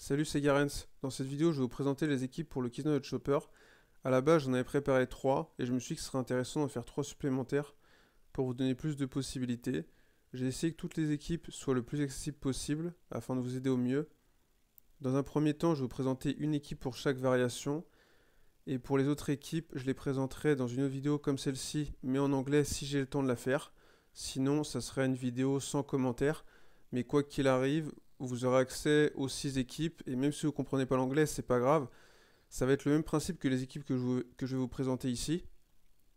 Salut, c'est Garens. Dans cette vidéo, je vais vous présenter les équipes pour le Keynote Chopper. À la base, j'en avais préparé 3 et je me suis dit que ce serait intéressant d'en faire 3 supplémentaires pour vous donner plus de possibilités. J'ai essayé que toutes les équipes soient le plus accessibles possible afin de vous aider au mieux. Dans un premier temps, je vais vous présenter une équipe pour chaque variation et pour les autres équipes, je les présenterai dans une autre vidéo comme celle-ci, mais en anglais si j'ai le temps de la faire. Sinon, ça serait une vidéo sans commentaire, mais quoi qu'il arrive, vous aurez accès aux 6 équipes, et même si vous ne comprenez pas l'anglais, c'est pas grave. Ça va être le même principe que les équipes que je vais vous présenter ici.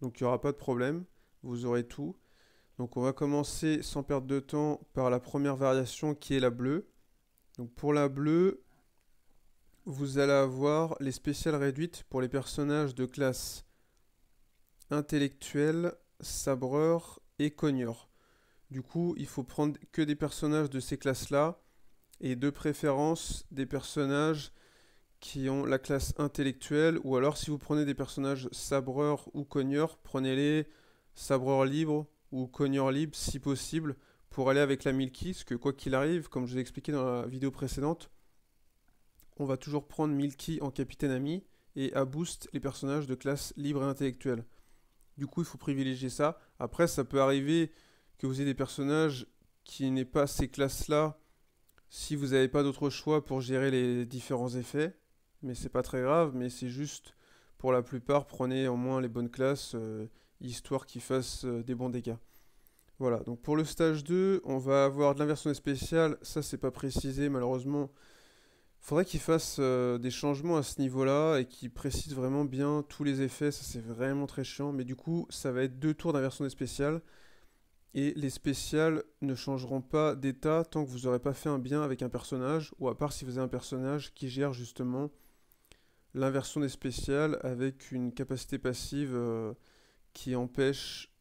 Donc il n'y aura pas de problème, vous aurez tout. Donc on va commencer sans perdre de temps par la première variation qui est la bleue. Donc pour la bleue, vous allez avoir les spéciales réduites pour les personnages de classe intellectuel, sabreur et cogneur. Du coup, il faut prendre que des personnages de ces classes-là et de préférence des personnages qui ont la classe intellectuelle, ou alors si vous prenez des personnages sabreur ou cogneur, prenez-les sabreur libre ou cogneur libre si possible pour aller avec la Milky, parce que quoi qu'il arrive, comme je vous ai expliqué dans la vidéo précédente, on va toujours prendre Milky en capitaine ami et à boost les personnages de classe libre et intellectuelle. Du coup, il faut privilégier ça. Après, ça peut arriver que vous ayez des personnages qui n'aient pas ces classes-là si vous n'avez pas d'autre choix pour gérer les différents effets. Mais c'est pas très grave, mais c'est juste, pour la plupart, prenez au moins les bonnes classes, histoire qu'ils fassent des bons dégâts. Voilà, donc pour le stage 2, on va avoir de l'inversion spéciale, ça c'est pas précisé malheureusement. Faudrait qu'ils fassent des changements à ce niveau-là et qu'ils précisent vraiment bien tous les effets, ça c'est vraiment très chiant, mais du coup ça va être 2 tours d'inversion des spéciales, et les spéciales ne changeront pas d'état tant que vous n'aurez pas fait un bien avec un personnage, ou à part si vous avez un personnage qui gère justement l'inversion des spéciales avec une capacité passive qui empêche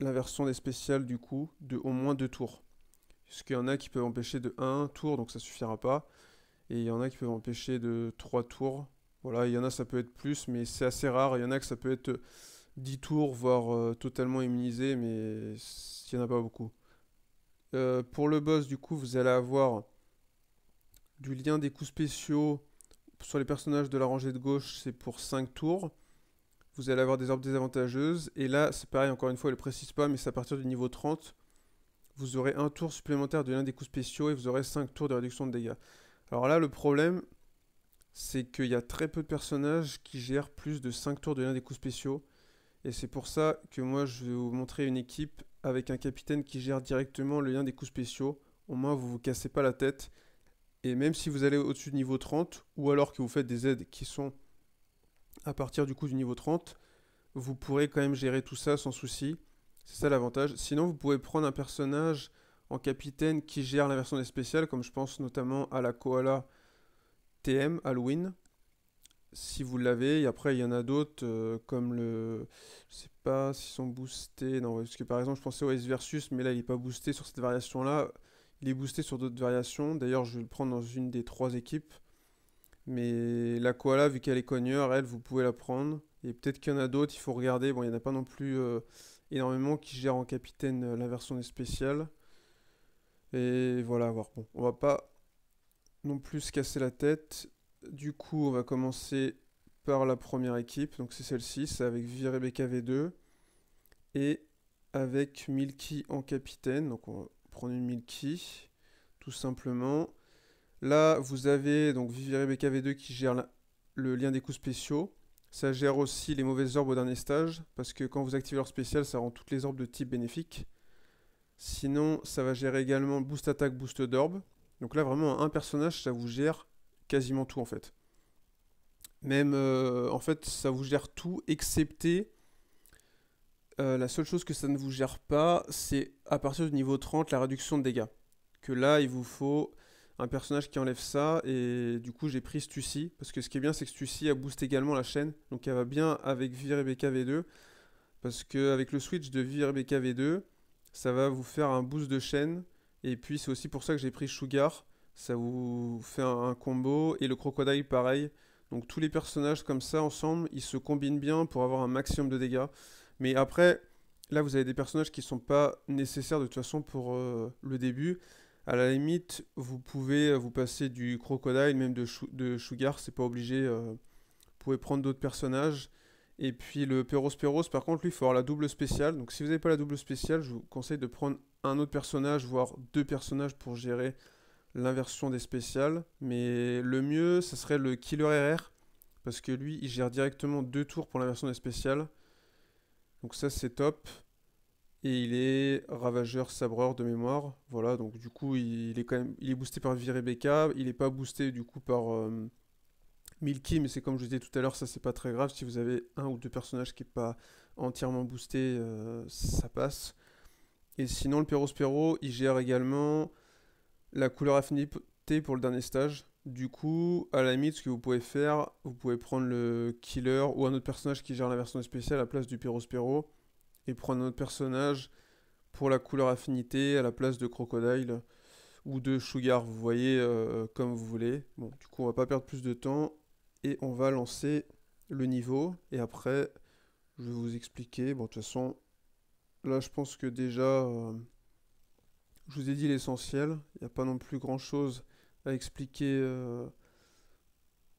l'inversion des spéciales du coup de au moins 2 tours. Parce qu'il y en a qui peuvent empêcher de 1 tour, donc ça suffira pas. Et il y en a qui peuvent empêcher de 3 tours. Voilà, il y en a ça peut être plus, mais c'est assez rare. Il y en a que ça peut être 10 tours, voire totalement immunisé, mais il n'y en a pas beaucoup. Pour le boss, du coup, vous allez avoir du lien des coups spéciaux sur les personnages de la rangée de gauche, c'est pour 5 tours. Vous allez avoir des orbes désavantageuses. Et là, c'est pareil, encore une fois, elle ne précise pas, mais c'est à partir du niveau 30. Vous aurez un tour supplémentaire de l'un des coups spéciaux et vous aurez 5 tours de réduction de dégâts. Alors là, le problème, c'est qu'il y a très peu de personnages qui gèrent plus de 5 tours de l'un des coups spéciaux. Et c'est pour ça que moi, je vais vous montrer une équipe avec un capitaine qui gère directement le lien des coups spéciaux. Au moins, vous ne vous cassez pas la tête. Et même si vous allez au-dessus du niveau 30, ou alors que vous faites des aides qui sont à partir du coup du niveau 30, vous pourrez quand même gérer tout ça sans souci. C'est ça l'avantage. Sinon, vous pouvez prendre un personnage en capitaine qui gère la version des spéciales, comme je pense notamment à la Koala TM Halloween, si vous l'avez. Et après, il y en a d'autres, comme le... Je sais pas s'ils sont boostés. Non, parce que par exemple, je pensais au S Versus, mais là, il n'est pas boosté sur cette variation-là. Il est boosté sur d'autres variations. D'ailleurs, je vais le prendre dans une des 3 équipes. Mais la koala, vu qu'elle est cogneur, elle, vous pouvez la prendre. Et peut-être qu'il y en a d'autres, il faut regarder. Bon, il n'y en a pas non plus énormément qui gèrent en capitaine la version des spéciales. Et voilà, voir. Bon, on va pas non plus se casser la tête. Du coup, on va commencer par la première équipe. Donc c'est celle-ci, c'est avec Vivi Rebecca V2. Et avec Milky en capitaine. Donc on va prendre une Milky, tout simplement. Là, vous avez donc Vivi Rebecca V2 qui gère le lien des coups spéciaux. Ça gère aussi les mauvaises orbes au dernier stage, parce que quand vous activez leur spécial, ça rend toutes les orbes de type bénéfique. Sinon, ça va gérer également boost attaque, boost d'orbe. Donc là, vraiment, un personnage, ça vous gère quasiment tout en fait. Même, en fait, ça vous gère tout, excepté la seule chose que ça ne vous gère pas, c'est à partir du niveau 30, la réduction de dégâts. Que là, il vous faut un personnage qui enlève ça, et du coup, j'ai pris Stussy, parce que ce qui est bien, c'est que Stussy a boost également la chaîne, donc elle va bien avec Vivi Rebecca V2, parce qu'avec le switch de Vivi Rebecca V2, ça va vous faire un boost de chaîne, et puis c'est aussi pour ça que j'ai pris Sugar, ça vous fait un combo, et le Crocodile pareil. Donc tous les personnages comme ça ensemble, ils se combinent bien pour avoir un maximum de dégâts. Mais après, là vous avez des personnages qui sont pas nécessaires de toute façon pour le début. À la limite, vous pouvez vous passer du crocodile, même de Sugar, c'est pas obligé. Vous pouvez prendre d'autres personnages. Et puis le Peros, par contre, lui, il faut avoir la double spéciale. Donc si vous n'avez pas la double spéciale, je vous conseille de prendre un autre personnage, voire deux personnages pour gérer l'inversion des spéciales. Mais le mieux, ça serait le Killer RR. Parce que lui, il gère directement deux tours pour l'inversion des spéciales. Donc ça, c'est top. Et il est ravageur sabreur de mémoire. Voilà, donc du coup, il est quand même, il est boosté par Rebecca. Il n'est pas boosté du coup par Milky, mais c'est comme je disais tout à l'heure, ça c'est pas très grave. Si vous avez un ou deux personnages qui n'est pas entièrement boosté, ça passe. Et sinon, le Perospero, il gère également la couleur affinité pour le dernier stage. Du coup, à la limite, ce que vous pouvez faire, vous pouvez prendre le killer ou un autre personnage qui gère la version spéciale à la place du Perospero et prendre un autre personnage pour la couleur affinité à la place de Crocodile ou de Sugar, vous voyez comme vous voulez. Bon, du coup, on va pas perdre plus de temps et on va lancer le niveau. Et après, je vais vous expliquer. Bon, de toute façon, là, je pense que déjà, je vous ai dit l'essentiel. Il n'y a pas non plus grand-chose à expliquer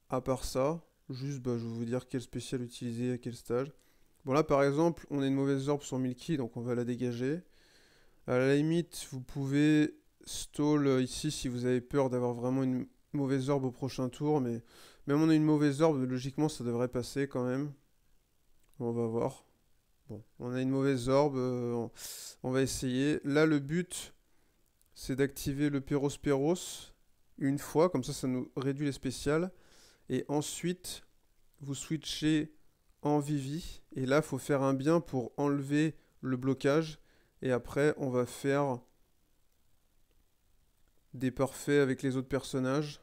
à part ça. Juste, bah, je vais vous dire quel spécial utiliser à quel stage. Bon, là, par exemple, on a une mauvaise orbe sur Milky, donc on va la dégager. À la limite, vous pouvez stall ici si vous avez peur d'avoir vraiment une mauvaise orbe au prochain tour, mais même on a une mauvaise orbe, logiquement ça devrait passer quand même. On va voir. Bon, on a une mauvaise orbe, on va essayer. Là, le but, c'est d'activer le Peros une fois, comme ça nous réduit les spéciales. Et ensuite, vous switchez en Vivi, et là, il faut faire un bien pour enlever le blocage. Et après, on va faire des parfaits avec les autres personnages.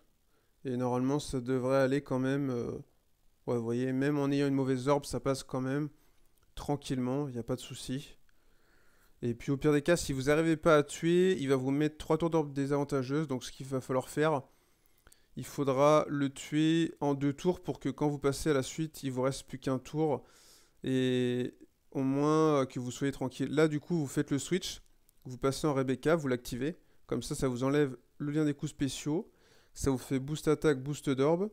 Et normalement, ça devrait aller quand même. Ouais, vous voyez, même en ayant une mauvaise orbe, ça passe quand même tranquillement, il n'y a pas de souci. Et puis au pire des cas, si vous n'arrivez pas à tuer, il va vous mettre 3 tours d'orbe désavantageuses. Donc ce qu'il va falloir faire, il faudra le tuer en 2 tours pour que quand vous passez à la suite, il vous reste plus qu'un tour. Et au moins que vous soyez tranquille. Là, du coup, vous faites le switch. Vous passez en Rebecca, vous l'activez. Comme ça vous enlève le lien des coups spéciaux. Ça vous fait boost attaque, boost d'orbe.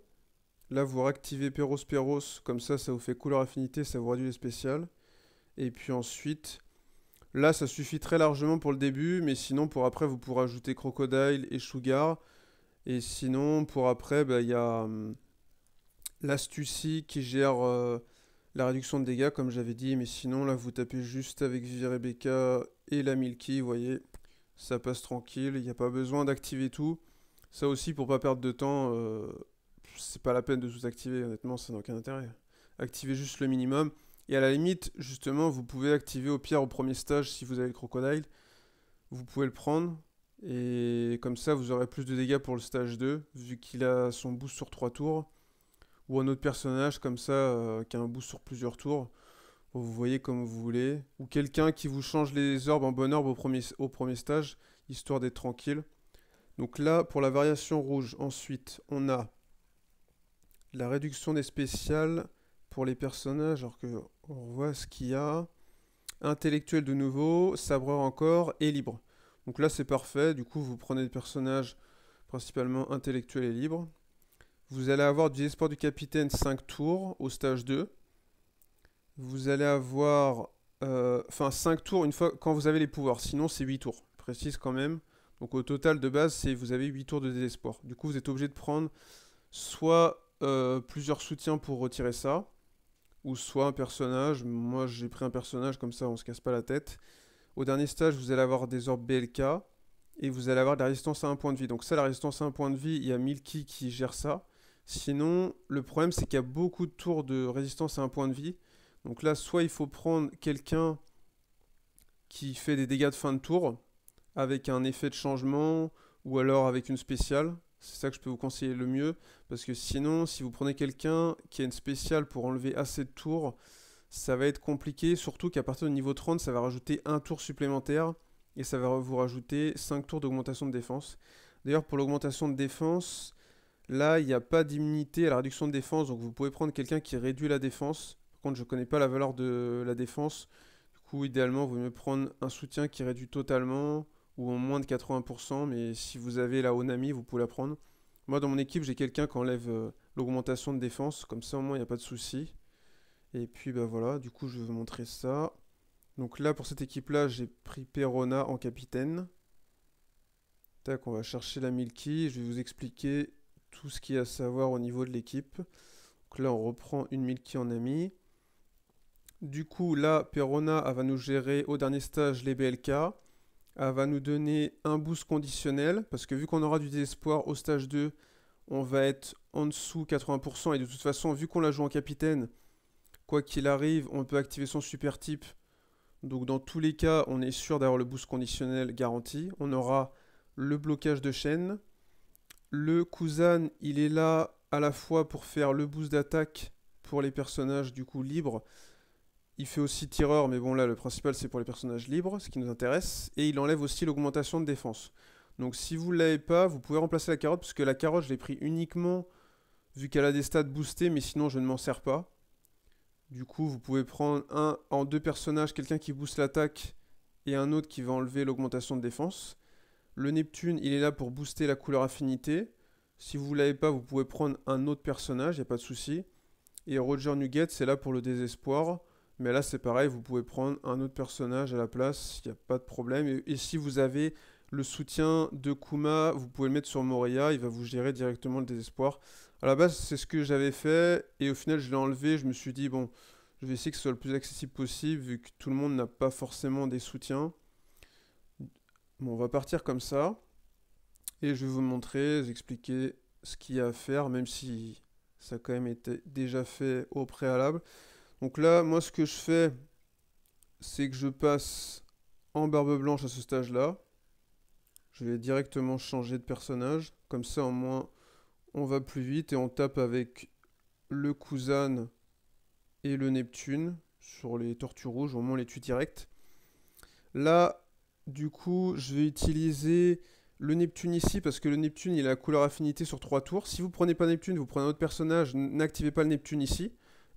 Là, vous réactivez Peros, comme ça vous fait couleur affinité, ça vous réduit les spéciales. Et puis ensuite, là, ça suffit très largement pour le début, mais sinon, pour après, vous pourrez ajouter Crocodile et Sugar. Et sinon, pour après, bah, il y a l'Astucie qui gère la réduction de dégâts, comme j'avais dit. Mais sinon, là, vous tapez juste avec Vivi Rebecca et la Milky, vous voyez, ça passe tranquille, il n'y a pas besoin d'activer tout. Ça aussi, pour pas perdre de temps, c'est pas la peine de tout activer, honnêtement, ça n'a aucun intérêt. Activez juste le minimum. Et à la limite, justement, vous pouvez activer au pire au premier stage si vous avez le crocodile. Vous pouvez le prendre. Et comme ça, vous aurez plus de dégâts pour le stage 2, vu qu'il a son boost sur 3 tours. Ou un autre personnage comme ça, qui a un boost sur plusieurs tours. Bon, vous voyez comme vous voulez. Ou quelqu'un qui vous change les orbes en bonne orbe au premier stage, histoire d'être tranquille. Donc là, pour la variation rouge, ensuite, on a la réduction des spéciales pour les personnages, alors que on voit ce qu'il y a. Intellectuel de nouveau, sabreur encore, et libre. Donc là c'est parfait, du coup vous prenez des personnages principalement intellectuels et libres. Vous allez avoir du espoir du capitaine 5 tours au stage 2. Vous allez avoir 5 tours une fois quand vous avez les pouvoirs, sinon c'est 8 tours, je précise quand même. Donc au total de base, vous avez 8 tours de désespoir. Du coup vous êtes obligé de prendre soit plusieurs soutiens pour retirer ça, ou soit un personnage. Moi j'ai pris un personnage, comme ça on se casse pas la tête. Au dernier stage, vous allez avoir des orbes BLK et vous allez avoir de la résistance à un point de vie. Donc ça, la résistance à un point de vie, il y a Milky qui gère ça. Sinon, le problème c'est qu'il y a beaucoup de tours de résistance à un point de vie. Donc là, soit il faut prendre quelqu'un qui fait des dégâts de fin de tour avec un effet de changement ou alors avec une spéciale. C'est ça que je peux vous conseiller le mieux. Parce que sinon, si vous prenez quelqu'un qui a une spéciale pour enlever assez de tours, ça va être compliqué. Surtout qu'à partir du niveau 30, ça va rajouter un tour supplémentaire. Et ça va vous rajouter 5 tours d'augmentation de défense. D'ailleurs, pour l'augmentation de défense, là, il n'y a pas d'immunité à la réduction de défense. Donc vous pouvez prendre quelqu'un qui réduit la défense. Par contre, je ne connais pas la valeur de la défense. Du coup, idéalement, vous mieux prendre un soutien qui réduit totalement ou en moins de 80%, mais si vous avez la Onami, vous pouvez la prendre. Moi, dans mon équipe, j'ai quelqu'un qui enlève l'augmentation de défense, comme ça au moins il n'y a pas de souci. Et puis bah voilà, du coup je vais vous montrer ça. Donc là, pour cette équipe-là, j'ai pris Perona en capitaine. Tac, on va chercher la Milky. Je vais vous expliquer tout ce qu'il y a à savoir au niveau de l'équipe. Donc là, on reprend une Milky en ami. Du coup, là, Perona, elle va nous gérer au dernier stage les BLK. Elle va nous donner un boost conditionnel, parce que vu qu'on aura du désespoir au stage 2, on va être en dessous 80%. Et de toute façon, vu qu'on la joue en capitaine, quoi qu'il arrive, on peut activer son super type. Donc dans tous les cas, on est sûr d'avoir le boost conditionnel garanti. On aura le blocage de chaîne. Le Kuzan, il est là à la fois pour faire le boost d'attaque pour les personnages du coup libres. Il fait aussi tireur, mais bon là le principal c'est pour les personnages libres, ce qui nous intéresse. Et il enlève aussi l'augmentation de défense. Donc si vous ne l'avez pas, vous pouvez remplacer la carotte, parce que la carotte je l'ai pris uniquement vu qu'elle a des stats boostés, mais sinon je ne m'en sers pas. Du coup vous pouvez prendre un en deux personnages, quelqu'un qui booste l'attaque et un autre qui va enlever l'augmentation de défense. Le Neptune, il est là pour booster la couleur affinité. Si vous ne l'avez pas, vous pouvez prendre un autre personnage, il n'y a pas de souci. Et Roger Nugget, c'est là pour le désespoir. Mais là, c'est pareil, vous pouvez prendre un autre personnage à la place, il n'y a pas de problème. Et si vous avez le soutien de Kuma, vous pouvez le mettre sur Moria, il va vous gérer directement le désespoir. À la base, c'est ce que j'avais fait, et au final, je l'ai enlevé. Je me suis dit, bon, je vais essayer que ce soit le plus accessible possible, vu que tout le monde n'a pas forcément des soutiens. Bon, on va partir comme ça. Et je vais vous montrer, vous expliquer ce qu'il y a à faire, même si ça a quand même été déjà fait au préalable. Donc là, moi, ce que je fais, c'est que je passe en barbe blanche à ce stage-là. Je vais directement changer de personnage. Comme ça, au moins, on va plus vite et on tape avec le Kuzan et le Neptune sur les tortues rouges. Au moins, on les tue direct. Là, du coup, je vais utiliser le Neptune ici parce que le Neptune, il a la couleur affinité sur 3 tours. Si vous prenez pas Neptune, vous prenez un autre personnage, n'activez pas le Neptune ici.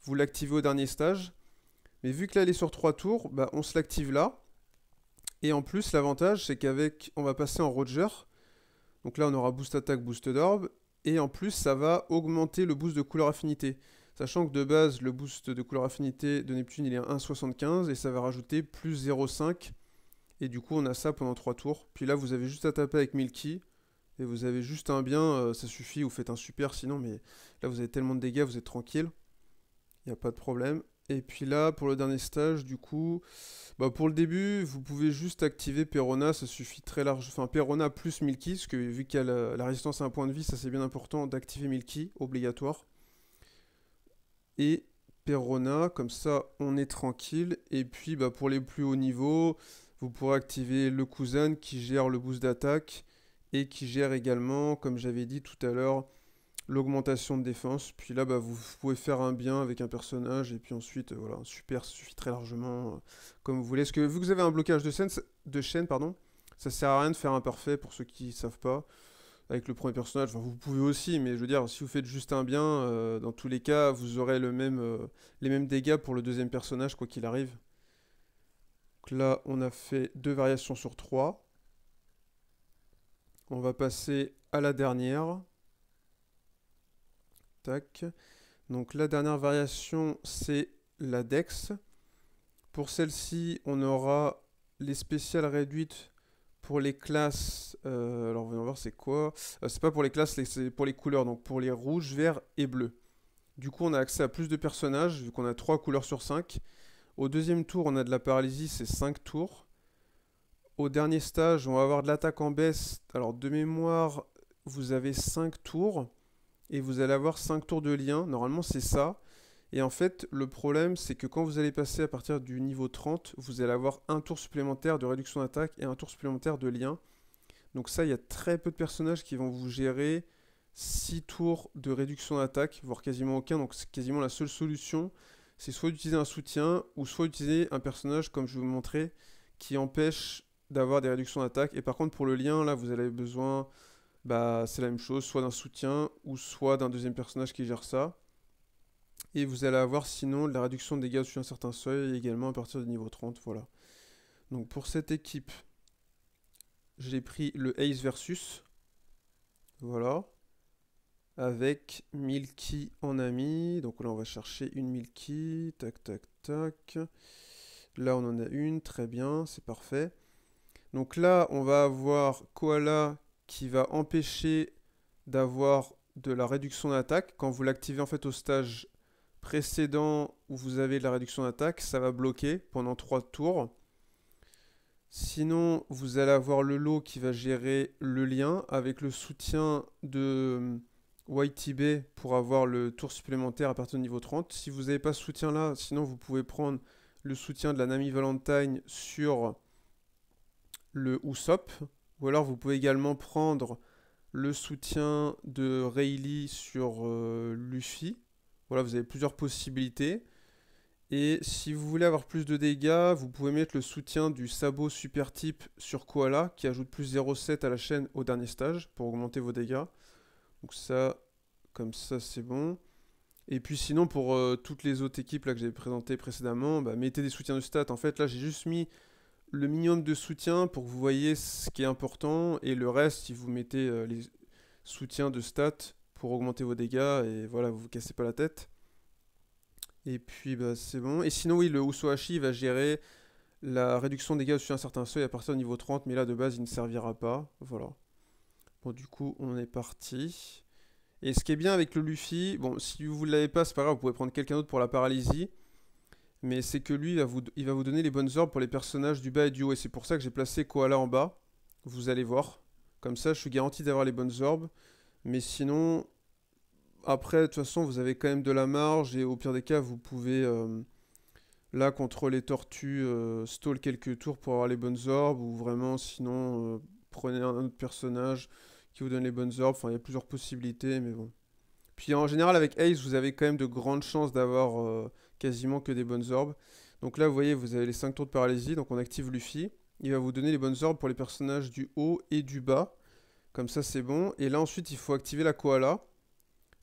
Vous l'activez au dernier stage. Mais vu que là, elle est sur 3 tours, bah, on se l'active là. Et en plus, l'avantage, c'est qu'avec, on va passer en Roger. Donc là, on aura boost attaque, boost d'orbe. Et en plus, ça va augmenter le boost de couleur affinité. Sachant que de base, le boost de couleur affinité de Neptune, il est à 1,75. Et ça va rajouter plus 0,5. Et du coup, on a ça pendant 3 tours. Puis là, vous avez juste à taper avec Milky. Et vous avez juste un bien, ça suffit. Vous faites un super sinon. Mais là, vous avez tellement de dégâts, vous êtes tranquille. Il n'y a pas de problème. Et puis là, pour le dernier stage, du coup, bah pour le début, vous pouvez juste activer Perona, ça suffit très large. Enfin, Perona plus Milky, parce que vu qu'il y a la résistance à un point de vie, ça c'est bien important d'activer Milky, obligatoire. Et Perona, comme ça on est tranquille. Et puis bah, pour les plus hauts niveaux, vous pourrez activer le Kuzan qui gère le boost d'attaque et qui gère également, comme j'avais dit tout à l'heure, l'augmentation de défense. Puis là, bah, vous pouvez faire un bien avec un personnage. Et puis ensuite, voilà, un super, ça suffit très largement comme vous voulez. Parce que vu que vous avez un blocage de chaîne, pardon, ça sert à rien de faire un parfait pour ceux qui ne savent pas. Avec le premier personnage, enfin, vous pouvez aussi, mais je veux dire, si vous faites juste un bien, dans tous les cas, vous aurez les mêmes dégâts pour le deuxième personnage, quoi qu'il arrive. Donc là, on a fait 2 variations sur 3. On va passer à la dernière. Tac. Donc la dernière variation, c'est la Dex. Pour celle-ci, on aura les spéciales réduites pour les classes. Alors, voyons voir c'est quoi. C'est pas pour les classes, c'est pour les couleurs. Donc pour les rouges, verts et bleus. Du coup, on a accès à plus de personnages, vu qu'on a 3 couleurs sur 5. Au deuxième tour, on a de la paralysie, c'est 5 tours. Au dernier stage, on va avoir de l'attaque en baisse. Alors de mémoire, vous avez 5 tours. Et vous allez avoir 5 tours de lien. Normalement, c'est ça. Et en fait, le problème, c'est que quand vous allez passer à partir du niveau 30, vous allez avoir un tour supplémentaire de réduction d'attaque et un tour supplémentaire de lien. Donc ça, il y a très peu de personnages qui vont vous gérer 6 tours de réduction d'attaque, voire quasiment aucun. Donc c'est quasiment la seule solution. C'est soit d'utiliser un soutien, ou soit d'utiliser un personnage, comme je vais vous montrer, qui empêche d'avoir des réductions d'attaque. Et par contre, pour le lien, là, vous avez besoin, bah, c'est la même chose, soit d'un soutien, ou soit d'un deuxième personnage qui gère ça. Et vous allez avoir sinon de la réduction de dégâts au-dessus d'un certain seuil également à partir du niveau 30, voilà. Donc pour cette équipe, j'ai pris le Ace versus. Voilà. Avec Milky en ami. Donc là, on va chercher une Milky. Tac, tac, tac. Là, on en a une. Très bien, c'est parfait. Donc là, on va avoir Koala qui va empêcher d'avoir de la réduction d'attaque. Quand vous l'activez en fait au stage précédent où vous avez de la réduction d'attaque, ça va bloquer pendant 3 tours. Sinon, vous allez avoir le lot qui va gérer le lien avec le soutien de YTB pour avoir le tour supplémentaire à partir du niveau 30. Si vous n'avez pas ce soutien là, sinon vous pouvez prendre le soutien de la Nami Valentine sur le Usopp. Ou alors vous pouvez également prendre le soutien de Rayleigh sur Luffy. Voilà, vous avez plusieurs possibilités. Et si vous voulez avoir plus de dégâts, vous pouvez mettre le soutien du sabot super type sur Koala qui ajoute plus 0,7 à la chaîne au dernier stage pour augmenter vos dégâts. Donc ça, comme ça c'est bon. Et puis sinon pour toutes les autres équipes là que j'avais présentées précédemment, bah, mettez des soutiens de stats. En fait là j'ai juste mis le minimum de soutien pour que vous voyez ce qui est important. Et le reste, si vous mettez les soutiens de stats pour augmenter vos dégâts et voilà, vous vous cassez pas la tête. Et puis bah, c'est bon. Et sinon oui, le Usohashi va gérer la réduction de dégâts au-dessus d'un certain seuil à partir du niveau 30, mais là de base il ne servira pas. Voilà. Bon du coup on est parti. Et ce qui est bien avec le Luffy, bon si vous ne l'avez pas c'est pas grave, vous pouvez prendre quelqu'un d'autre pour la paralysie. Mais c'est que lui il va vous donner les bonnes orbes pour les personnages du bas et du haut. Et c'est pour ça que j'ai placé Koala en bas. Vous allez voir. Comme ça je suis garanti d'avoir les bonnes orbes. Mais sinon, après de toute façon vous avez quand même de la marge. Et au pire des cas vous pouvez... là, contre les tortues, stall quelques tours pour avoir les bonnes orbes, ou vraiment, sinon, prenez un autre personnage qui vous donne les bonnes orbes. Enfin, il y a plusieurs possibilités, mais bon. Puis en général, avec Ace, vous avez quand même de grandes chances d'avoir quasiment que des bonnes orbes. Donc là, vous voyez, vous avez les 5 tours de paralysie, donc on active Luffy. Il va vous donner les bonnes orbes pour les personnages du haut et du bas. Comme ça, c'est bon. Et là, ensuite, il faut activer la Koala.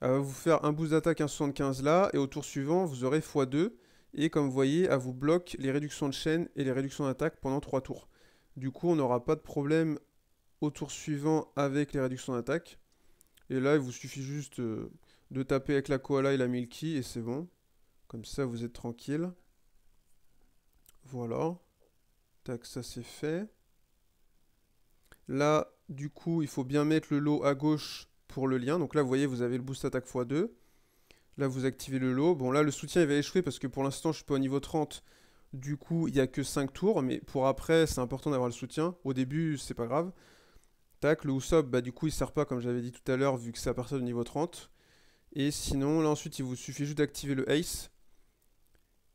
Elle va vous faire un boost d'attaque 1,75 là, et au tour suivant, vous aurez x2. Et comme vous voyez, elle vous bloque les réductions de chaîne et les réductions d'attaque pendant 3 tours. Du coup, on n'aura pas de problème au tour suivant avec les réductions d'attaque. Et là, il vous suffit juste de taper avec la Koala et la Milky et c'est bon. Comme ça, vous êtes tranquille. Voilà. Tac, ça c'est fait. Là, du coup, il faut bien mettre le lot à gauche pour le lien. Donc là, vous voyez, vous avez le boost attaque x2. Là, vous activez le lot. Bon, là, le soutien, il va échouer parce que pour l'instant, je suis pas au niveau 30. Du coup, il n'y a que 5 tours. Mais pour après, c'est important d'avoir le soutien. Au début, c'est pas grave. Tac, le Usopp, bah du coup, il sert pas, comme j'avais dit tout à l'heure, vu que c'est à partir du niveau 30. Et sinon, là, ensuite, il vous suffit juste d'activer le Ace.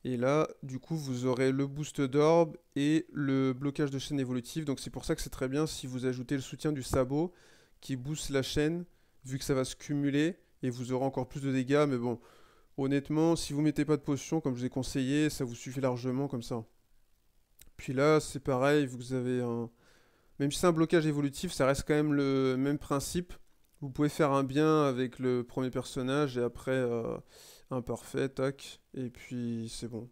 Et là, du coup, vous aurez le boost d'orbe et le blocage de chaîne évolutive. Donc, c'est pour ça que c'est très bien si vous ajoutez le soutien du sabot qui booste la chaîne, vu que ça va se cumuler. Et vous aurez encore plus de dégâts. Mais bon, honnêtement, si vous mettez pas de potion, comme je vous ai conseillé, ça vous suffit largement comme ça. Puis là, c'est pareil, vous avez un... Même si c'est un blocage évolutif, ça reste quand même le même principe. Vous pouvez faire un bien avec le premier personnage et après un parfait, tac. Et puis c'est bon,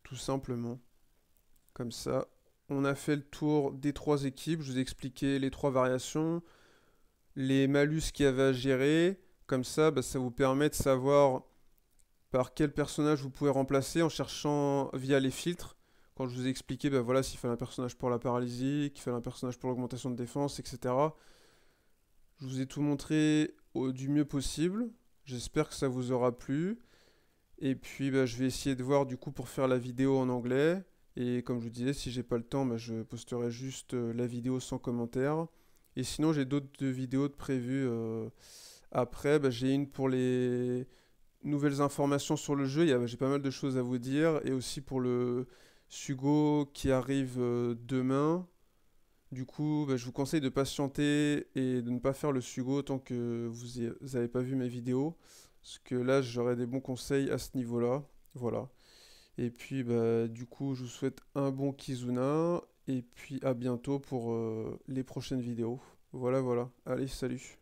tout simplement. Comme ça. On a fait le tour des 3 équipes. Je vous ai expliqué les 3 variations, les malus qu'il y avait à gérer. Comme ça, bah, ça vous permet de savoir par quel personnage vous pouvez remplacer en cherchant via les filtres. Quand je vous ai expliqué, bah voilà, s'il fallait un personnage pour la paralysie, qu'il fallait un personnage pour l'augmentation de défense, etc. Je vous ai tout montré du mieux possible. J'espère que ça vous aura plu. Et puis bah, je vais essayer de voir du coup pour faire la vidéo en anglais. Et comme je vous disais, si j'ai pas le temps, bah, je posterai juste la vidéo sans commentaire. Et sinon, j'ai d'autres vidéos de prévues après. Bah, j'ai une pour les nouvelles informations sur le jeu. J'ai pas mal de choses à vous dire. Et aussi pour le Sugo qui arrive demain. Du coup, bah, je vous conseille de patienter et de ne pas faire le Sugo tant que vous n'avez pas vu mes vidéos. Parce que là, j'aurai des bons conseils à ce niveau-là. Voilà. Et puis, bah, du coup, je vous souhaite un bon Kizuna. Et puis, à bientôt pour les prochaines vidéos. Voilà, voilà. Allez, salut.